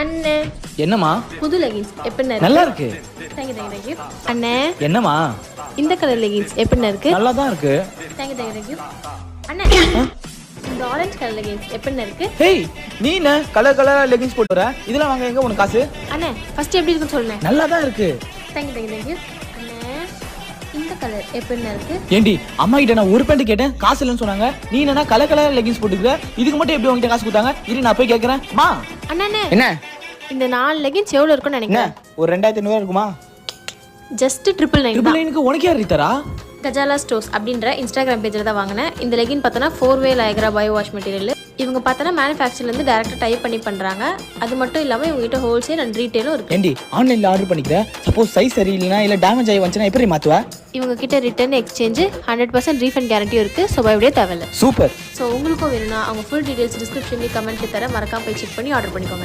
அண்ணே என்னம்மா? புது லெகின்ஸ் எப்படி நல்லா இருக்கு. தேங்க்யூ. அண்ணே என்னம்மா? இந்த கலர் லெகின்ஸ் எப்படி இருக்கு? நல்லா தான் இருக்கு. தேங்க்யூ. அண்ணே இந்த ஆரஞ்சு கலர் லெகின்ஸ் எப்படி இருக்கு? ஹேய், நீ என்ன கலர் கலர் லெகின்ஸ் போட்டு வர? இதெல்லாம் வாங்க எங்க உனக்கு காசு? அண்ணே ஃபர்ஸ்ட் எப்படி இருக்குன்னு சொல்லுங்க. நல்லா தான் இருக்கு. தேங்க்யூ. அண்ணே இந்த கலர் எப்படி இருக்கு? ஏண்டி அம்மா கிட்ட நான் ஒரு பேண்ட் கேட்டேன், காசு இல்லைன்னு சொன்னாங்க. நீ என்ன கலர் கலர் லெகின்ஸ் போட்டுக்கிற? இதுக்கு மட்டும் எப்படி உங்ககிட்ட காசு கொடுத்தாங்க? இரு நான் போய் கேட்கறேன். மா அண்ணே என்ன இந்த 4 லெகின்ஸ் எவ்வளவு இருக்குன்னு என்ன நினைக்கிறேன்? ஒரு 2500 இருக்குமா? ஜஸ்ட் 999 தான். 999க்கு உனக்கே அறித்தரா? கஜாலா ஸ்டோர்ஸ் அப்படின்ற இன்ஸ்டாகிராம் பேஜில் தான் வாங்கினேன். இந்த லெகின் பார்த்தோன்னா 4-way லயக்ரா பயோ வாஷ் மெட்டீரியல். இவங்க பார்த்தோன்னா மேனுஃபேக்சர்லேருந்து டேரெக்டாக டைப் பண்ணி பண்ணுறாங்க. அது மட்டும் இல்லாமல் இவங்ககிட்ட ஹோல்சேல் அண்ட் ரீட்டெயிலும் இருக்குது. ஏண்டி ஆன்லைனில் ஆர்டர் பண்ணிக்கிற, சப்போஸ் சைஸ் சரியில்லைனா இல்லை டேமேஜ் ஆகி வந்துச்சுன்னா எப்படி மாற்றுவா? இவங்க கிட்ட ரிட்டர்ன் எக்ஸ்சேஞ்சு 100% ரீஃபண்ட் கேரண்டியும் இருக்குது. ஸோ பயப்படியே தேவையில்லை. சூப்பர். ஸோ உங்களுக்கும் வேணும்னா அவங்க ஃபுல் டீடைல்ஸ் டிஸ்கிரிப்ஷன்லேயும் கமெண்ட்லேயும் தர மறக்காம போய் செக் பண்ணி ஆர்டர் பண்ணிக்கோங்க.